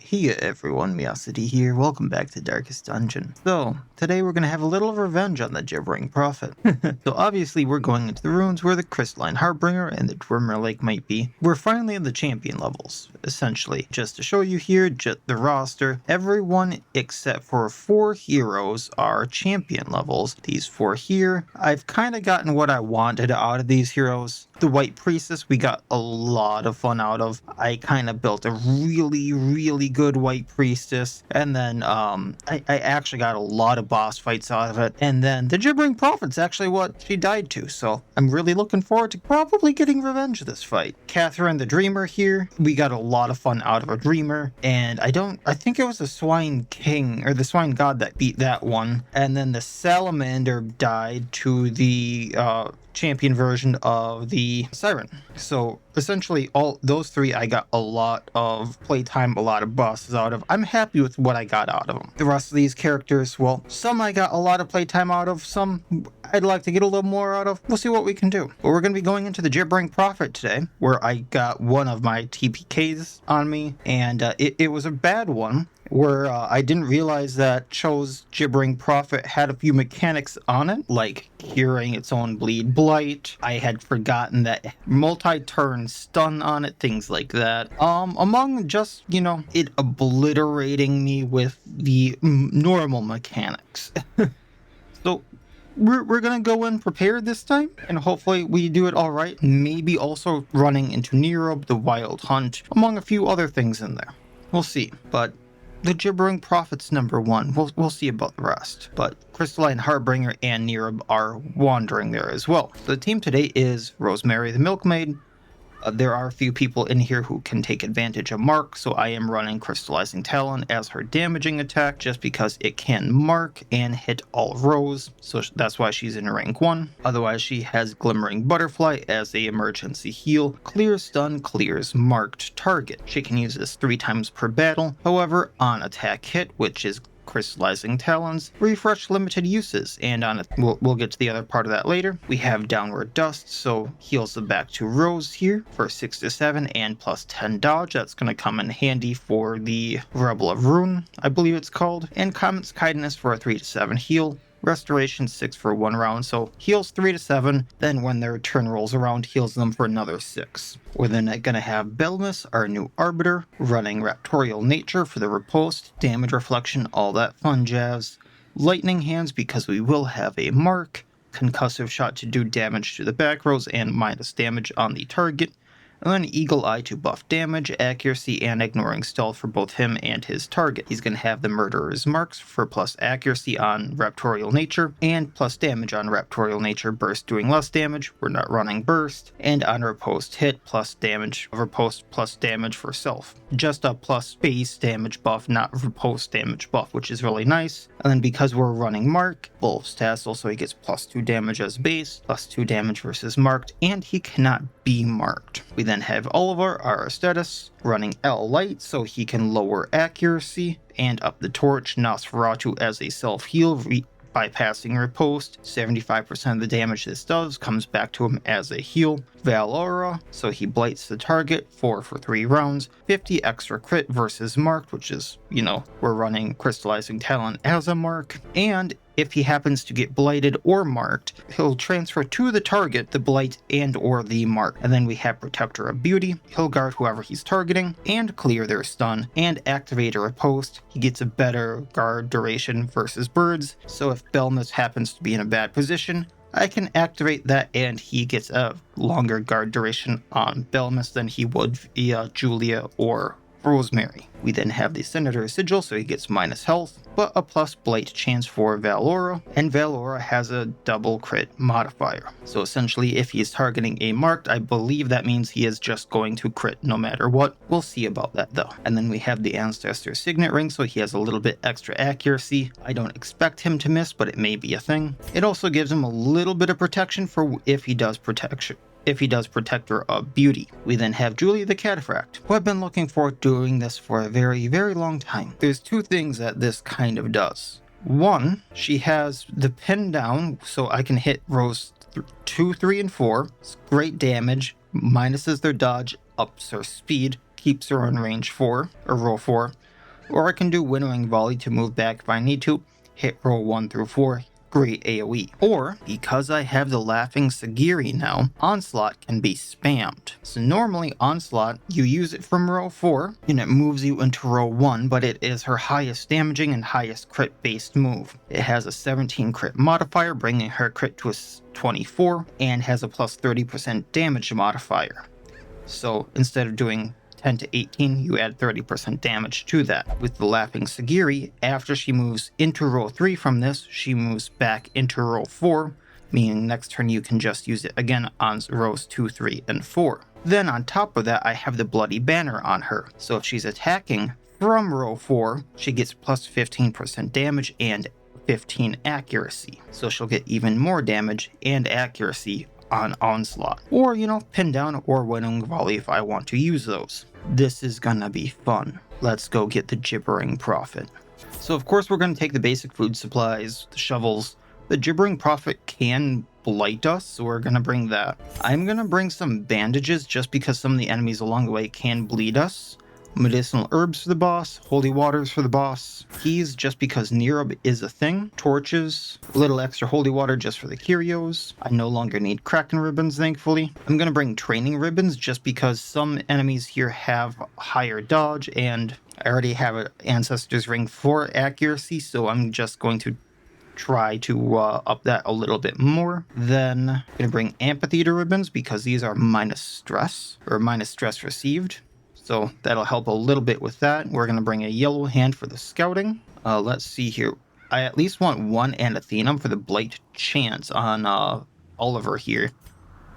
Hey everyone, Miacidae here, welcome back to Darkest Dungeon. So, today we're going to have a little revenge on the Gibbering Prophet. So obviously we're going into the ruins where the Crystalline Harbinger and the Dwemer Lake might be. We're finally in the champion levels, essentially. Just to show you here, the roster, everyone except for 4 heroes are champion levels. These 4 here, I've kind of gotten what I wanted out of these heroes. The White Priestess we got a lot of fun out of. I kind of built a really good White Priestess, and then I actually got a lot of boss fights out of it, and then the Gibbering Prophet's actually what she died to, so I'm really looking forward to probably getting revenge this fight. Catherine the Dreamer here, we got a lot of fun out of a Dreamer, and I think it was the Swine King, or the Swine God that beat that one, and then the Salamander died to the champion version of the Siren. So essentially all those 3 I got a lot of playtime, a lot of bosses out of. I'm happy with what I got out of them. The rest of these characters, well, some I got a lot of playtime out of, some I'd like to get a little more out of. We'll see what we can do. But we're going to be going into the Gibbering Prophet today, where I got one of my TPKs on me, and it was a bad one, where I didn't realize that Cho's Gibbering Prophet had a few mechanics on it, like curing its own bleed blight. I had forgotten that multi-turn stun on it, things like that. Among just, it obliterating me with the normal mechanics. So we're gonna go in prepared this time, and hopefully we do it all right. Maybe also running into Nerob, the Wild Hunt, among a few other things in there. We'll see, but the Gibbering Prophet's number 1. We'll see about the rest. But Crystalline Harbinger and Nerob are wandering there as well. So the team today is Rosemary the Milkmaid. There are a few people in here who can take advantage of Mark, so I am running Crystallizing Talon as her damaging attack just because it can mark and hit all rows, so that's why she's in rank 1. Otherwise, she has Glimmering Butterfly as a emergency heal. Clear stun clears marked target. She can use this 3 times per battle. However, on attack hit, which is Crystallizing Talons, refresh limited uses, and on it, we'll get to the other part of that later. We have Downward Dust, so heals them back to Rose here for 6 to 7 and plus 10 dodge. That's going to come in handy for the Rebel of Ruin, I believe it's called. And Comet's Kindness for a 3 to 7 heal. Restoration 6 for 1 round, so heals 3 to 7, then when their turn rolls around, heals them for another 6. We're then going to have Belmus, our new Arbiter, running Raptorial Nature for the riposte, damage reflection, all that fun jazz. Lightning Hands because we will have a mark, Concussive Shot to do damage to the back rows and minus damage on the target. And then Eagle Eye to buff damage, accuracy, and ignoring stealth for both him and his target. He's going to have the Murderer's Marks for plus accuracy on Raptorial Nature, and plus damage on Raptorial Nature, burst doing less damage, we're not running burst, and on riposte hit, plus damage, riposte plus damage for self. Just a plus base damage buff, not riposte damage buff, which is really nice. And then because we're running Mark, Wolf's Tassel, so he gets plus 2 damage as base, plus 2 damage versus marked, and he cannot be marked. We then have Oliver, our Aesthete, running L Light so he can lower accuracy, and up the torch, Nosferatu as a self-heal, bypassing riposte. 75% of the damage this does comes back to him as a heal. Valora, so he blights the target, 4 for 3 rounds, 50 extra crit versus marked, which is, we're running Crystallizing Talon as a mark, and if he happens to get blighted or marked, he'll transfer to the target the blight and or the mark. And then we have Protector of Beauty. He'll guard whoever he's targeting and clear their stun, and activate a riposte. He gets a better guard duration versus birds, so if Belmus happens to be in a bad position, I can activate that and he gets a longer guard duration on Belmus than he would via Julia or Rosemary. We then have the Senator's Sigil, so he gets minus health, but a plus blight chance for Valora, and Valora has a double crit modifier. So essentially, if he's targeting a marked, I believe that means he is just going to crit no matter what. We'll see about that though. And then we have the Ancestor Signet Ring, so he has a little bit extra accuracy. I don't expect him to miss, but it may be a thing. It also gives him a little bit of protection for if he does Protector of Beauty. We then have Julia the Cataphract, who I've been looking for doing this for a very long time. There's 2 things that this kind of does. 1, she has the pin down, so I can hit rows 2, 3, and 4. It's great damage, minuses their dodge, ups her speed, keeps her in range 4, or row 4. Or I can do Winnowing Volley to move back if I need to, hit row 1 through 4, great AoE. Or, because I have the Laughing Sagiri now, Onslaught can be spammed. So normally Onslaught, you use it from row 4, and it moves you into row 1, but it is her highest damaging and highest crit based move. It has a 17 crit modifier, bringing her crit to a 24, and has a plus 30% damage modifier. So instead of doing 10 to 18, you add 30% damage to that. With the Laughing Sagiri, after she moves into row 3 from this, she moves back into row 4, meaning next turn you can just use it again on rows 2, 3, and 4. Then on top of that, I have the Bloody Banner on her. So if she's attacking from row 4, she gets plus 15% damage and 15 accuracy. So she'll get even more damage and accuracy on Onslaught. Or, Pin Down or Winnowing Volley if I want to use those. This is gonna be fun. Let's go get the Gibbering Prophet. So of course we're gonna take the basic food supplies, the shovels. The Gibbering Prophet can blight us, so we're gonna bring that. I'm gonna bring some bandages just because some of the enemies along the way can bleed us. Medicinal herbs for the boss, holy waters for the boss, keys just because Nerub is a thing, torches, a little extra holy water just for the curios. I no longer need Kraken ribbons, thankfully. I'm gonna bring training ribbons just because some enemies here have higher dodge, and I already have an Ancestor's Ring for accuracy, so I'm just going to try to up that a little bit more. Then I'm gonna bring Amphitheater ribbons because these are minus stress, or minus stress received. So that'll help a little bit with that. We're going to bring a yellow hand for the scouting. Let's see here. I at least want one Anathenum for the Blight chance on Oliver here.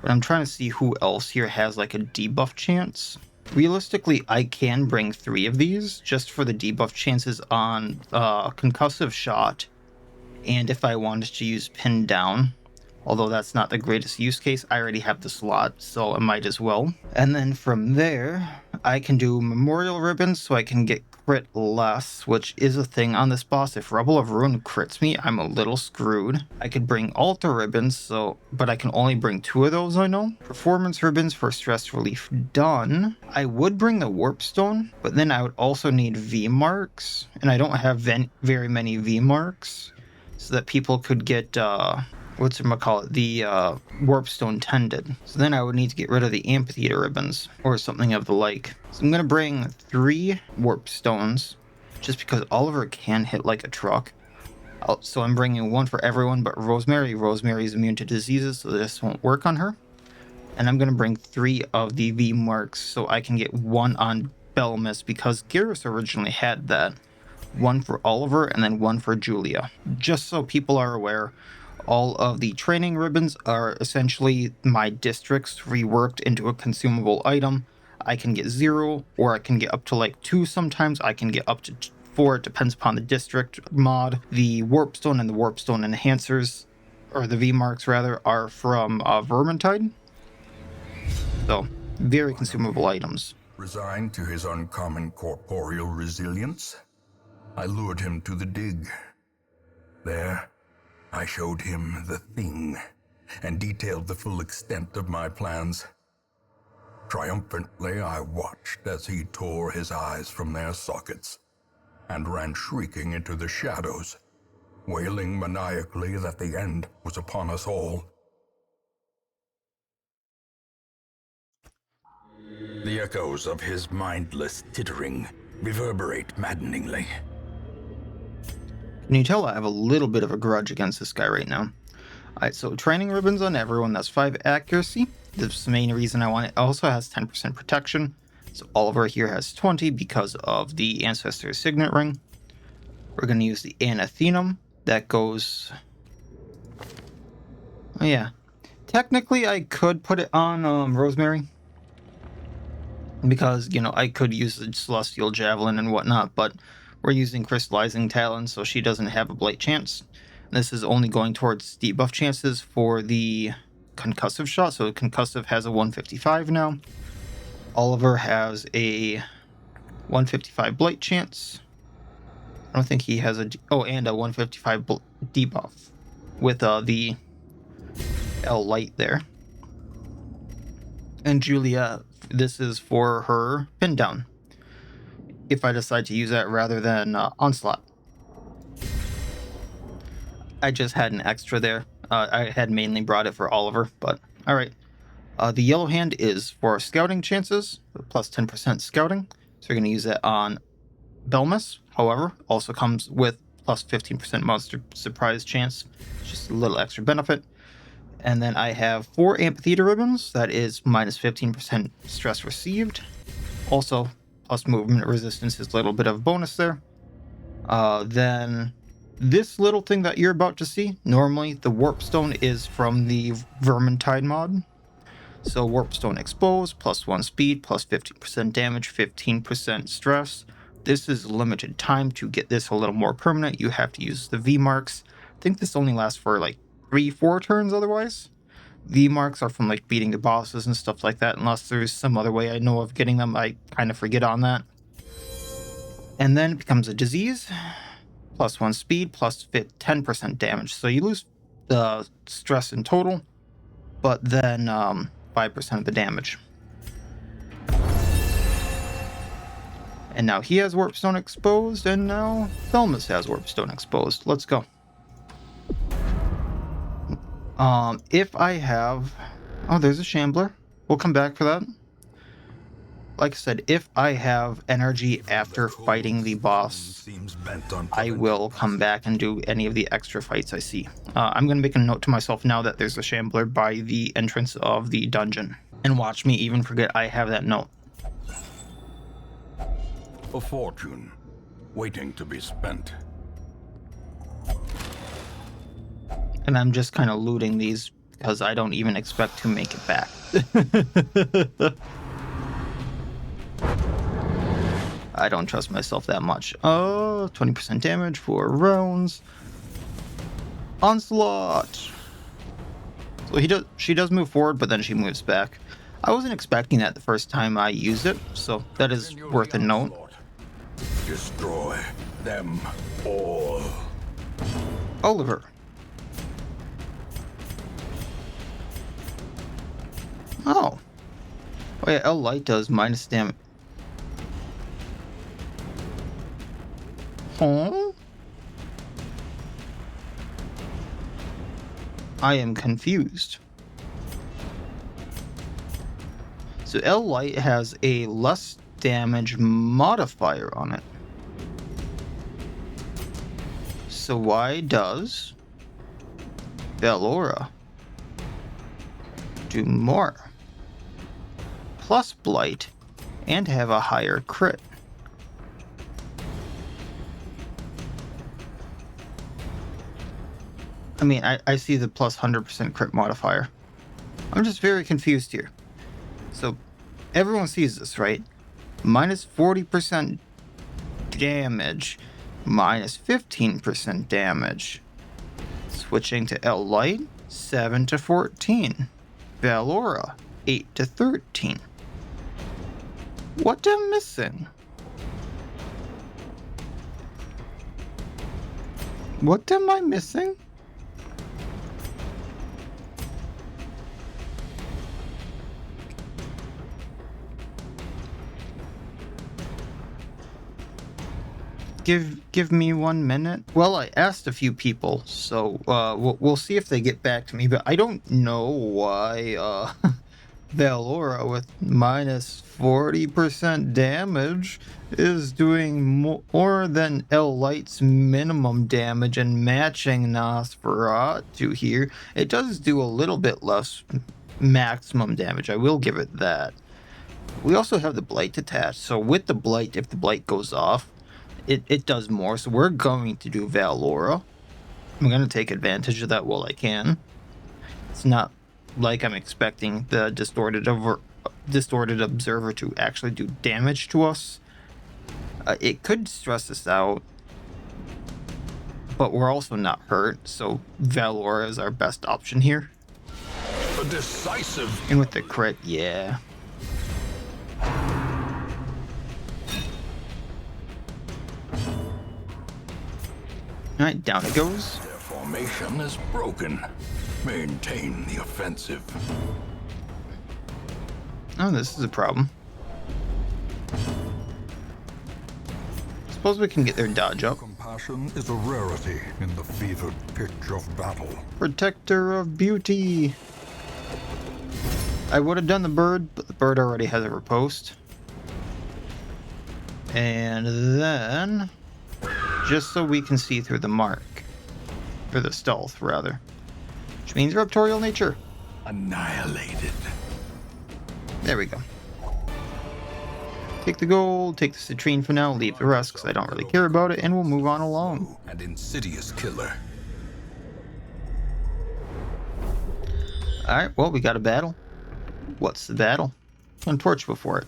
But I'm trying to see who else here has like a debuff chance. Realistically, I can bring 3 of these just for the debuff chances on Concussive Shot. And if I wanted to use Pin Down. Although that's not the greatest use case, I already have the slot, so I might as well. And then from there, I can do Memorial Ribbons so I can get crit less, which is a thing on this boss. If Rebel of Ruin crits me, I'm a little screwed. I could bring Altar Ribbons, but I can only bring 2 of those, I know. Performance Ribbons for stress relief done. I would bring the Warp Stone, but then I would also need V-Marks, and I don't have very many V-Marks, so that people could get, the Warpstone Tended. So then I would need to get rid of the Amphitheater ribbons or something of the like. So I'm going to bring 3 Warpstones just because Oliver can hit like a truck. So I'm bringing 1 for everyone but Rosemary. Rosemary's immune to diseases, so this won't work on her. And I'm going to bring 3 of the V marks so I can get 1 on Belmis because Garrus originally had that. 1 for Oliver and then 1 for Julia. Just so people are aware, all of the training ribbons are essentially my districts reworked into a consumable item. I can get 0, or I can get up to like 2 sometimes. I can get up to 4, it depends upon the district mod. The Warpstone and the Warpstone Enhancers, or the V-Marks rather, are from Vermintide. So, very consumable items. Resigned to his uncommon corporeal resilience, I lured him to the dig. There, I showed him the thing, and detailed the full extent of my plans. Triumphantly, I watched as he tore his eyes from their sockets, and ran shrieking into the shadows, wailing maniacally that the end was upon us all. The echoes of his mindless tittering reverberate maddeningly. Can you tell I have a little bit of a grudge against this guy right now? Alright, so training ribbons on everyone, that's 5 accuracy. That's the main reason I want it. It also has 10% protection. So Oliver here has 20 because of the Ancestor's Signet Ring. We're going to use the Anathenum. That goes... Oh yeah. Technically, I could put it on Rosemary. Because, I could use the Celestial Javelin and whatnot, but we're using Crystallizing Talon, so she doesn't have a blight chance. This is only going towards debuff chances for the Concussive Shot, so Concussive has a 155 now. Oliver has a 155 blight chance. I don't think he has and a 155 debuff with the L light there. And Julia, this is for her pin down. if I decide to use that rather than Onslaught. I just had an extra there. I had mainly brought it for Oliver, but alright. The yellow hand is for scouting chances, plus 10% scouting. So you're going to use it on Belmus. However, also comes with plus 15% monster surprise chance. Just a little extra benefit. And then I have 4 amphitheater ribbons. That is minus 15% stress received. Also, plus movement resistance is a little bit of a bonus there. Then this little thing that you're about to see, normally the Warpstone is from the Vermintide mod. So Warpstone Exposed, plus 1 speed, plus 15% damage, 15% stress. This is limited time. To get this a little more permanent, you have to use the V marks. I think this only lasts for like 3-4 turns otherwise. V marks are from like beating the bosses and stuff like that, unless there's some other way I know of getting them. I kind of forget on that. And then it becomes a disease, plus 1 speed, plus 10% damage. So you lose the stress in total, but then 5% of the damage. And now he has Warpstone Exposed, and now Thelmus has Warpstone Exposed. Let's go. If I have... Oh, there's a Shambler. We'll come back for that. Like I said, if I have energy after fighting the boss, I will come back and do any of the extra fights I see. I'm going to make a note to myself now that there's a Shambler by the entrance of the dungeon. And watch me even forget I have that note. A fortune, waiting to be spent. And I'm just kind of looting these because I don't even expect to make it back. I don't trust myself that much. Oh, 20% damage, 4 rounds. Onslaught! So she does move forward, but then she moves back. I wasn't expecting that the first time I used it, so that is worth a note. Destroy them all. Oliver. Oh. Oh yeah, L Light does minus damage. Huh? I am confused. So L Light has a less damage modifier on it. So why does Valora do more? Plus Blight and have a higher crit. I mean, I see the plus 100% crit modifier. I'm just very confused here. So, everyone sees this, right? Minus 40% damage, minus 15% damage. Switching to L Light, 7 to 14. Valora, 8 to 13. What am I missing? What am I missing? Give me 1 minute. Well, I asked a few people, so we'll see if they get back to me, but I don't know why Valora with minus 40% damage is doing more than L Light's minimum damage and matching Nosferatu here. It does do a little bit less maximum damage, I will give it that. We also have the Blight attached, so with the Blight, if the Blight goes off, it does more, so we're going to do Valora. I'm going to take advantage of that while I can. It's not like I'm expecting the Distorted Observer to actually do damage to us. It could stress us out, but we're also not hurt, so Valora is our best option here. A decisive... And with the crit, yeah. Alright, down it goes. Their formation is broken. Maintain the offensive. Oh, this is a problem. suppose we can get their dodge up. Compassion is a rarity in the fevered pitch of battle. Protector of beauty. I would have done the bird, but the bird already has a riposte. And then, just so we can see through the mark, or the stealth rather, which means raptorial nature. Annihilated. There we go. Take the gold, take the citrine for now, leave the rest because I don't really care about it, and we'll move on along. An insidious killer. Alright, well, we got a battle. What's the battle? Untorch before it.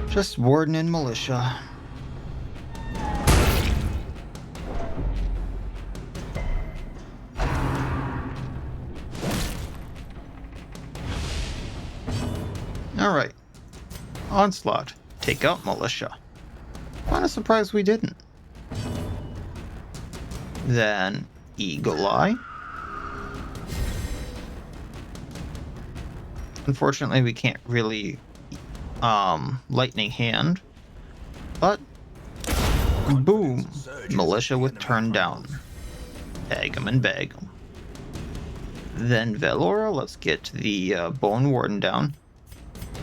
Just Warden and Militia. Alright. Onslaught. Take out Militia. Kinda surprised we didn't. Then Eagle Eye. Unfortunately, we can't really Lightning Hand. But boom. Militia with Turn Down. Tag 'em and bag 'em. Then Velora, let's get the Bone Warden down.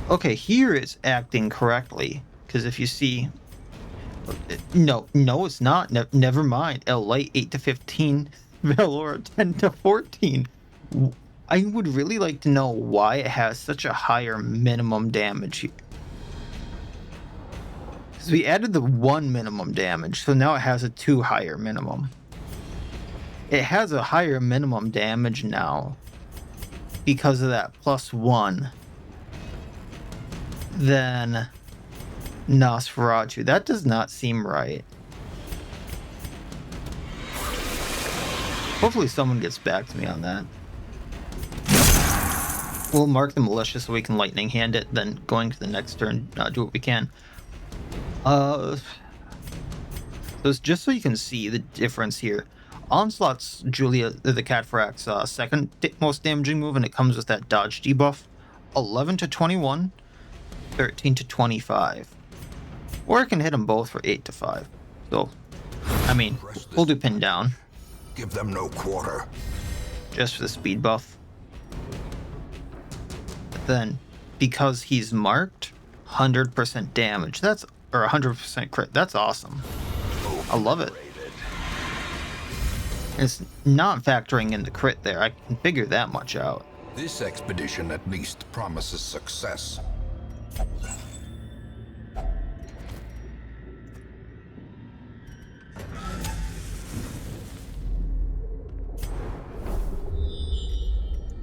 Okay, here it's acting correctly. Because if you see... No, it's not. Never mind. Light 8 to 15. Velora 10 to 14. I would really like to know why it has such a higher minimum damage here. Because we added the 1 minimum damage, so now it has a 2 higher minimum. It has a higher minimum damage now because of that +1 than Nosferatu. That does not seem right. Hopefully someone gets back to me on that. We'll mark the Militia so we can Lightning Hand it, then going to the next turn, do what we can. So it's just so you can see the difference here. Onslaught's the Cataphract's second most damaging move, and it comes with that dodge debuff. 11 to 21, 13 to 25. Or I can hit them both for 8 to 5. So, I mean, we'll do pin down. Give them no quarter. Just for the speed buff. Then, because he's marked, 100% damage. Or 100% crit. That's awesome. I love it. It's not factoring in the crit there. I can figure that much out. This expedition at least promises success.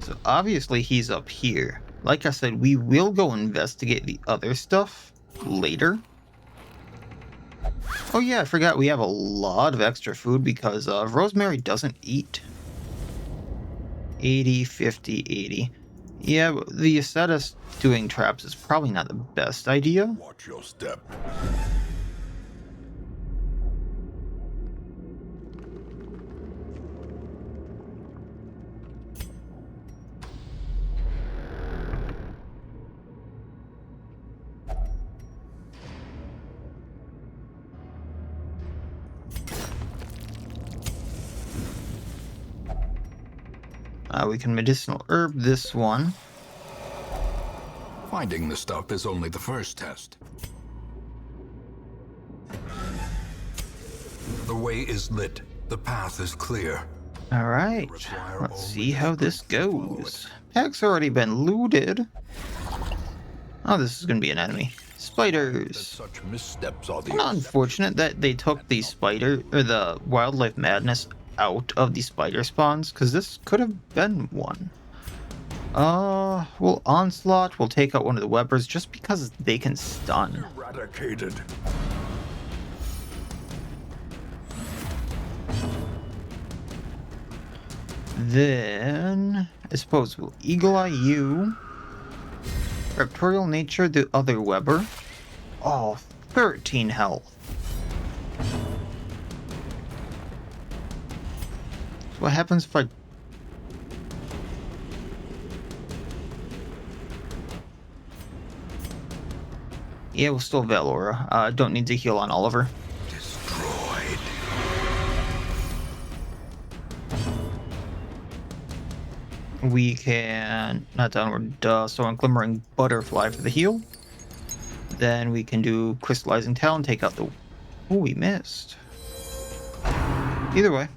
So obviously he's up here. Like I said, we will go investigate the other stuff later. Oh yeah, I forgot we have a lot of extra food because Rosemary doesn't eat. 80, 50, 80. Yeah, but the Aesthete doing traps is probably not the best idea. Watch your step. We can medicinal herb this one. Finding the stuff is only the first test. The way is lit. The path is clear. Alright, let's see how this goes. Pack's already been looted. Oh, this is gonna be an enemy. Spiders. Such missteps are the Not unfortunate that they took the spider, or the wildlife madness out of the spider spawns, because this could have been one. We'll Onslaught, we'll take out one of the Webbers just because they can stun. eradicated. Then, I suppose we'll Eagle Eye you. Raptorial Nature, the other Webber. Oh, 13 health. So what happens if I... Yeah, we'll still Valora. Don't need to heal on Oliver. Destroyed. We can... Not Downward Dust, so on Glimmering Butterfly for the heal. Then we can do Crystallizing Talon, take out the... Oh, we missed. Either way.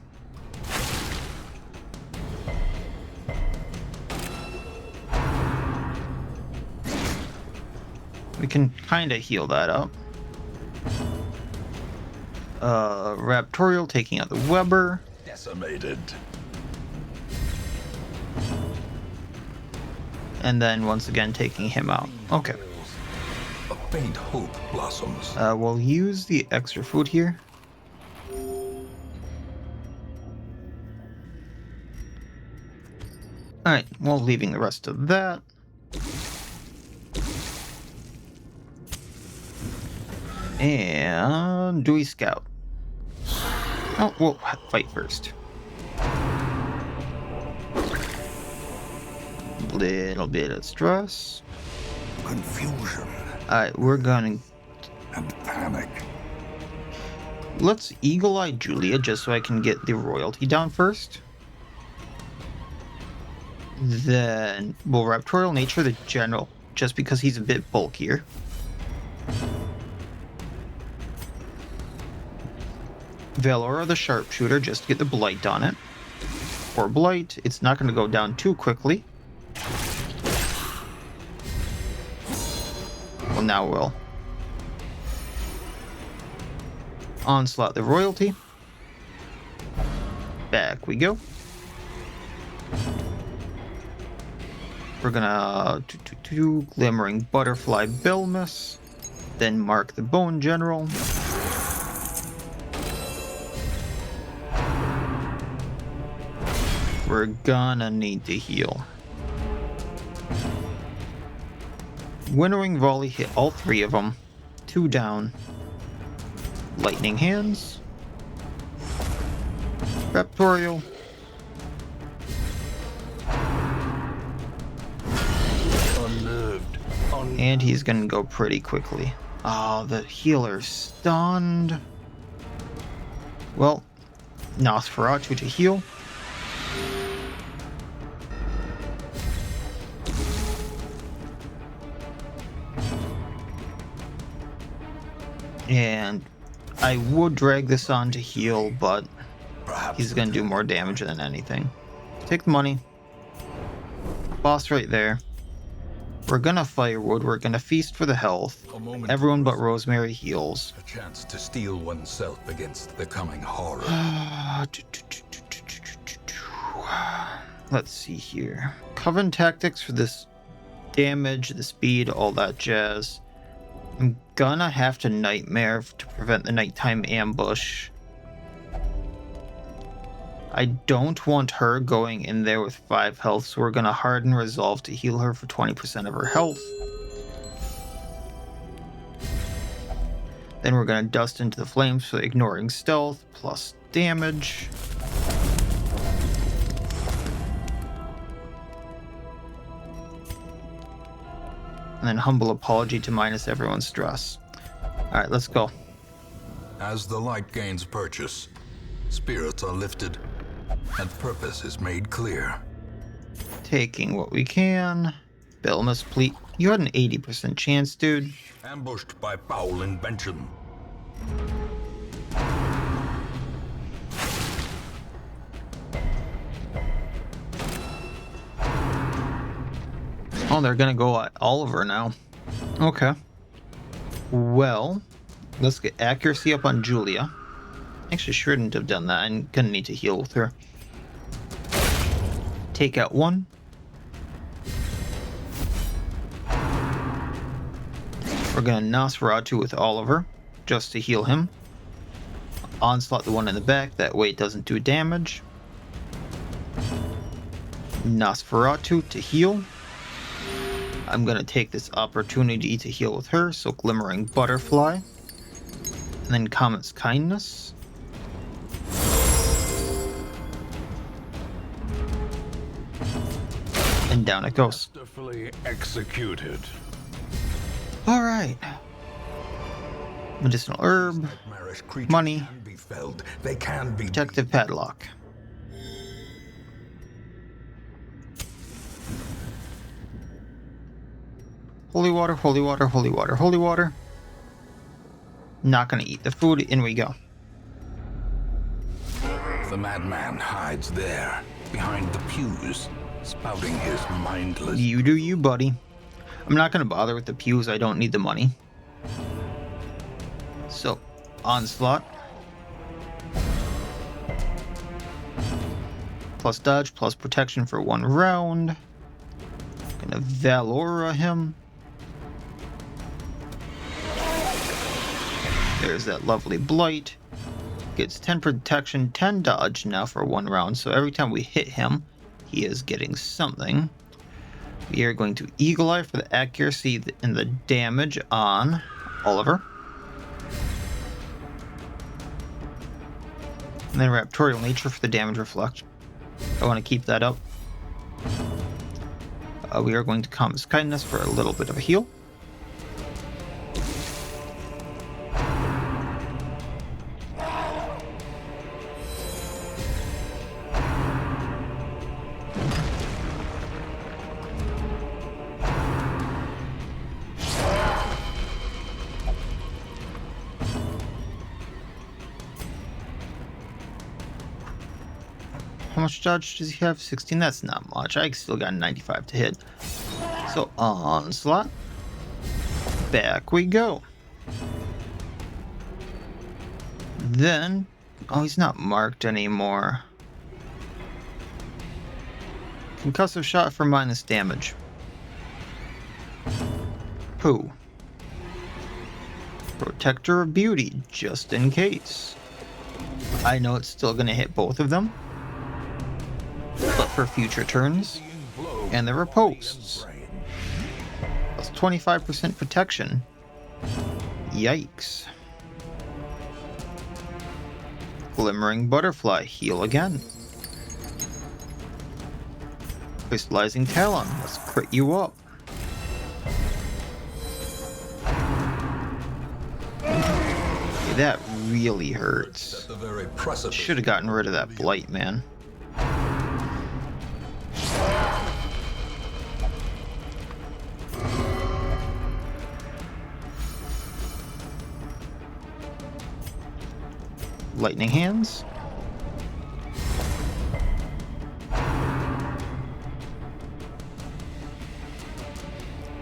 We can kind of heal that up. Raptorial taking out the Weber. Decimated. And then once again taking him out. Okay. A faint hope blossoms. We'll use the extra food here. Alright, well, leaving the rest of that. And do we scout? Oh, we'll fight first. Little bit of stress. Confusion Alright, we're gonna... and panic. Let's Eagle Eye Julia just so I can get the royalty down first. Then we'll Raptorial Nature the General, just because he's a bit bulkier. Valora the Sharpshooter, just to get the Blight on it. For Blight, it's not going to go down too quickly. Well, now will. Onslaught the Royalty. Back we go. We're gonna do Glimmering Butterfly Belmus. Then mark the Bone General. We're gonna need to heal. Winnowing Volley hit all three of them. 2 down. Lightning Hands. Raptorial. Unnerved. And he's gonna go pretty quickly. Oh, the healer's stunned. Well, Nosferatu to heal. And I would drag this on to heal, but Perhaps he's gonna do more damage than anything. Take the money. Boss right there. We're gonna Firewood, we're gonna feast for the health. a moment. Everyone but Rosemary heals. A chance to steel oneself against the coming horror. Let's see here. Coven tactics for this damage, the speed, all that jazz. I'm gonna have to Nightmare to prevent the nighttime ambush. I don't want her going in there with 5 health, so we're gonna Harden Resolve to heal her for 20% of her health. Then we're gonna Dust into the Flames for ignoring stealth, plus damage. And then Humble Apology to minus everyone's stress. Alright, let's go. As the light gains purchase, spirits are lifted, and purpose is made clear. Taking what we can. Belmus, please. You had an 80% chance, dude. Ambushed by foul invention. Oh, they're gonna go at Oliver now. Okay. Well, let's get accuracy up on Julia. Actually, shouldn't have done that. I'm gonna need to heal with her. Take out 1. We're gonna Nosferatu with Oliver, just to heal him. Onslaught the one in the back, that way it doesn't do damage. Nosferatu to heal. I'm gonna take this opportunity to heal with her, so Glimmering Butterfly. And then Comet's Kindness. And down it goes. Masterfully executed. Alright. Medicinal herb. Nightmarish creatures Money. can be felled. They can be Protective padlock. Holy water, holy water, holy water, holy water. Not gonna eat the food. In we go. The madman hides there, behind the pews, spouting his mindless... You do you, buddy. I'm not gonna bother with the pews. I don't need the money. So, onslaught. Plus dodge, plus protection for 1 round. Gonna Valora him. There's that lovely blight. Gets 10 protection, 10 dodge now for 1 round. So every time we hit him, he is getting something. We are going to Eagle Eye for the accuracy and the damage on Oliver. And then Raptorial Nature for the damage reflect. I want to keep that up. We are going to Calm's Kindness for a little bit of a heal. How much dodge does he have? 16? That's not much. I still got 95 to hit. So, onslaught. Back we go. Then, oh, he's not marked anymore. Concussive shot for minus damage. Pooh. Protector of Beauty, just in case. I know it's still going to hit both of them, but for future turns. And the riposts. Plus 25% protection. Yikes. Glimmering Butterfly, heal again. Crystallizing Talon, let's crit you up. Okay, that really hurts. Should have gotten rid of that blight, man. Lightning Hands.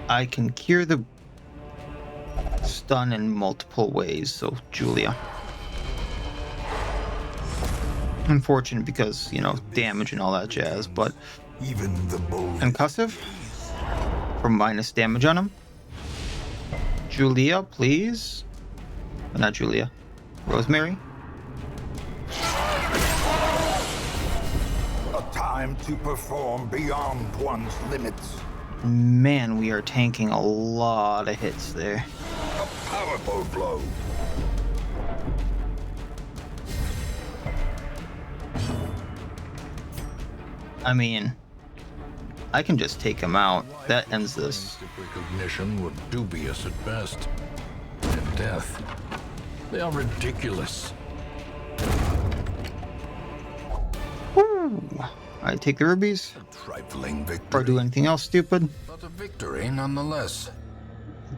I can cure the stun in multiple ways, so Julia. Unfortunate because, you know, damage and all that jazz, but even the concussive for minus damage on him. Julia, please. Not Julia. Rosemary. A time to perform beyond one's limits. Man, we are tanking a lot of hits there. A powerful blow. I mean, I can just take him out. That ends this. Recognition were dubious at best. And death. They are ridiculous. Woo! I take the rubies. A trifling victory. Or do anything else stupid. But a victory nonetheless.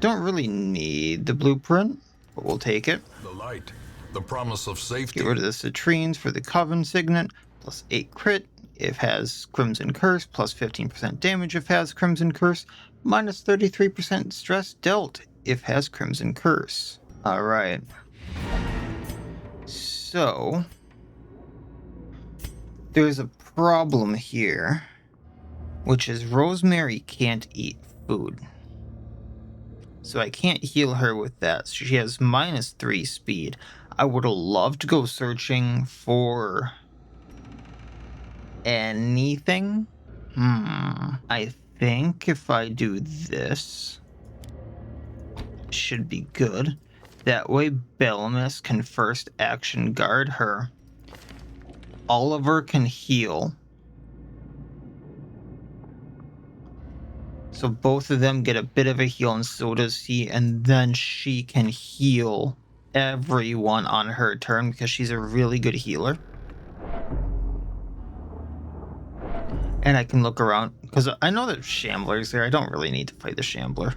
Don't really need the blueprint, but we'll take it. The light. The promise of safety. Get rid of the citrines for the Coven Signet. Plus 8 crit if has Crimson Curse. Plus 15% damage if has Crimson Curse. Minus 33% stress dealt if has Crimson Curse. Alright. So there's a problem here, which is Rosemary can't eat food. So I can't heal her with that. So she has minus 3 speed. I would have loved to go searching for anything. I think if I do this, it should be good. That way Bellemus can first action guard her. Oliver can heal. So both of them get a bit of a heal, and so does he, and then she can heal everyone on her turn because she's a really good healer. And I can look around because I know that Shambler's there. I don't really need to fight the Shambler.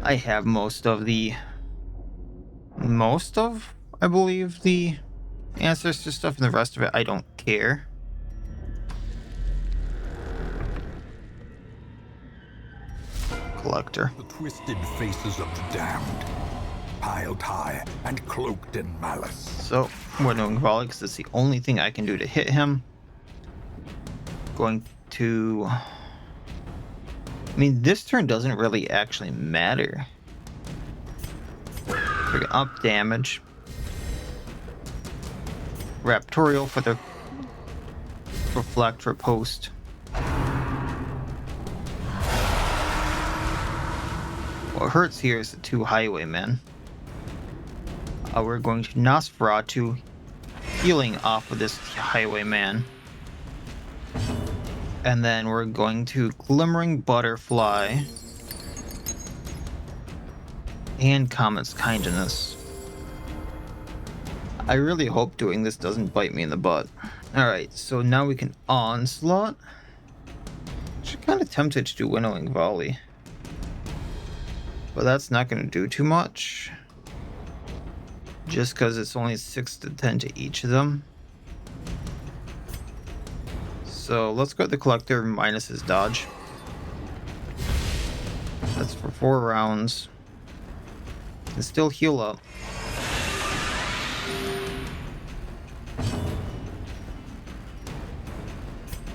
I have most of, I believe, the ancestor stuff, and the rest of it I don't care. Collector. The twisted faces of the damned, piled high and cloaked in malice. So we're doing volley because that's the only thing I can do to hit him. Going to... I mean, this turn doesn't really actually matter. We're gonna up damage. Raptorial for the reflect riposte. What hurts here is the 2 highwaymen. We're going to Nosferatu, healing off of this highwayman. And then we're going to Glimmering Butterfly and Comet's Kindness. I really hope doing this doesn't bite me in the butt. Alright, so now we can Onslaught. Actually kind of tempted to do Winnowing Volley, but that's not going to do too much. Just because it's only 6 to 10 to each of them. So let's go with the Collector minus his dodge. That's for 4 rounds. Can still heal up.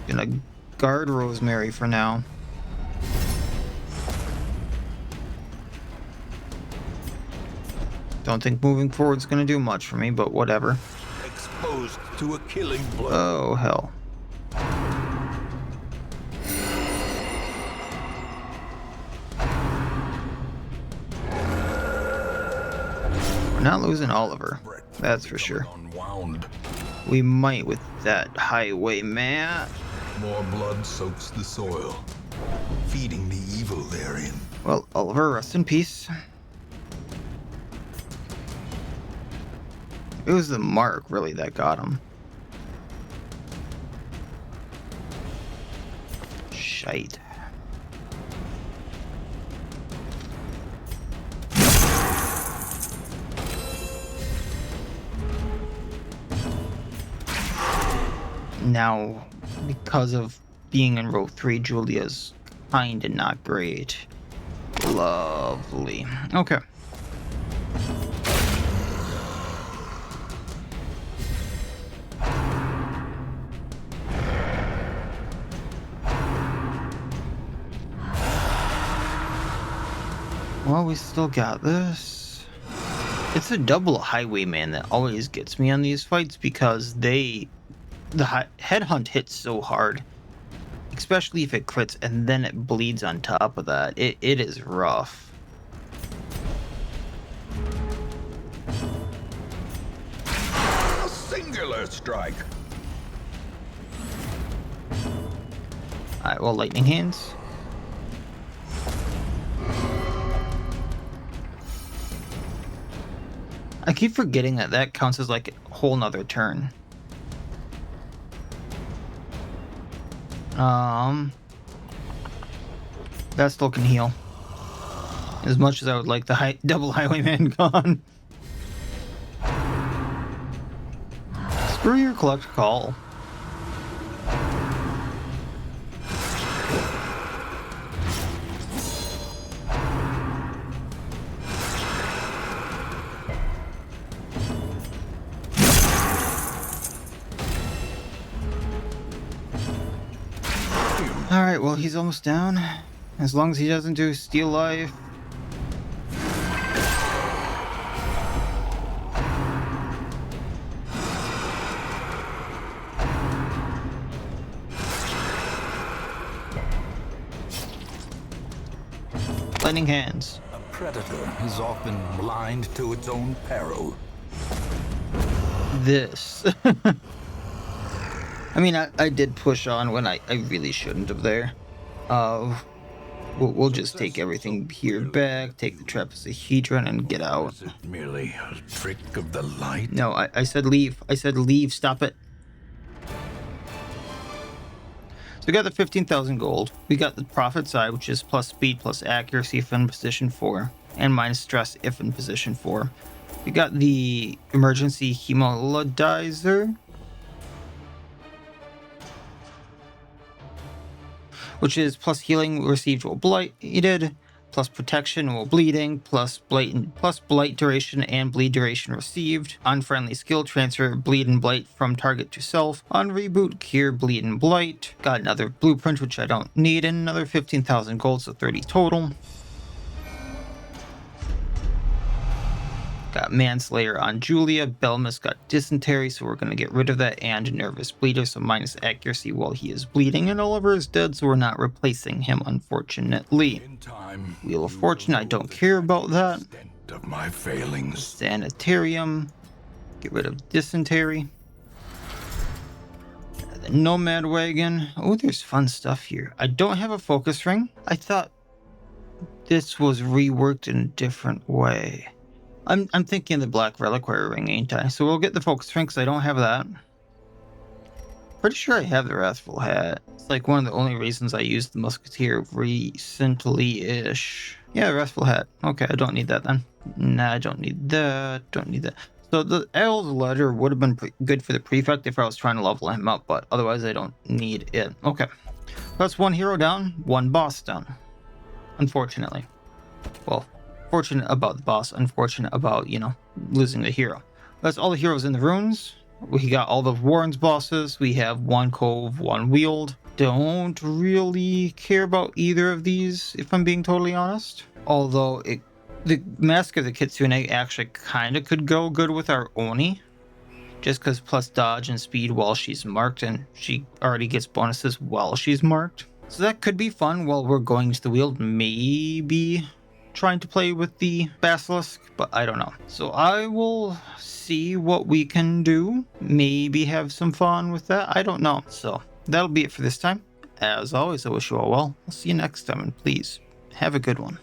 Gonna guard Rosemary for now. Don't think moving forward is gonna do much for me, but whatever. Exposed to a killing blow. Oh hell. We're not losing Oliver, that's for sure. Unwound. We might with that highwayman. More blood soaks the soil, feeding the evil therein. Well, Oliver, rest in peace. It was the mark, really, that got him. Shite. Now, because of being in row 3, Julia's kinda not great. Lovely. Okay. Well, we still got this. It's a double highwayman that always gets me on these fights because the headhunt hits so hard, especially if it crits and then it bleeds on top of that. It is rough. A singular strike. Alright, well, lightning hands. I keep forgetting that counts as like a whole nother turn. That still can heal. As much as I would like the double highwayman gone. Screw your collect call. Alright, well, he's almost down. As long as he doesn't do steal life. Lightning hands. A predator is often blind to its own peril. This. I mean, I did push on when I really shouldn't have there. We'll just take everything here back, take the trapezohedron, and get out. Is it merely a trick of the light? No, I said leave. I said leave. Stop it. So we got the 15,000 gold. We got the profit side, which is plus speed, plus accuracy if in position 4, and minus stress if in position 4. We got the emergency hemodizer, which is plus healing received while blighted, plus protection while bleeding, plus blight duration and bleed duration received. Unfriendly skill transfer bleed and blight from target to self. On reboot, cure bleed and blight. Got another blueprint which I don't need, and another 15,000 gold, so 30 total. Got Manslayer on Julia. Belmus got Dysentery, so we're going to get rid of that, and Nervous Bleeder, so minus accuracy while he is bleeding. And Oliver is dead, so we're not replacing him, unfortunately. Wheel of Fortune, I don't care about that. Of my failings. Sanitarium. Get rid of Dysentery. The Nomad Wagon. Oh, there's fun stuff here. I don't have a focus ring. I thought this was reworked in a different way. I'm thinking the black reliquary ring, ain't I? So we'll get the focus ring because I don't have that. Pretty sure I have the Wrathful Hat. It's like one of the only reasons I used the Musketeer recently-ish. Yeah, Wrathful Hat. Okay, I don't need that then. Nah, I don't need that. Don't need that. So the Owl's Ledger would have been good for the Prefect if I was trying to level him up, but otherwise I don't need it. Okay. That's one hero down, one boss down. Unfortunately. Well, fortunate about the boss, unfortunate about, you know, losing the hero. That's all the heroes in the runes. We got all the Warren's bosses. We have one Cove, one Wield. Don't really care about either of these, if I'm being totally honest. Although the Mask of the Kitsune actually kind of could go good with our Oni. Just because plus dodge and speed while she's marked, and she already gets bonuses while she's marked. So that could be fun while we're going to the Wield. Maybe trying to play with the Basilisk, but I don't know. So I will see what we can do. Maybe have some fun with that. I don't know. So that'll be it for this time. As always, I wish you all well. I'll see you next time, and please have a good one.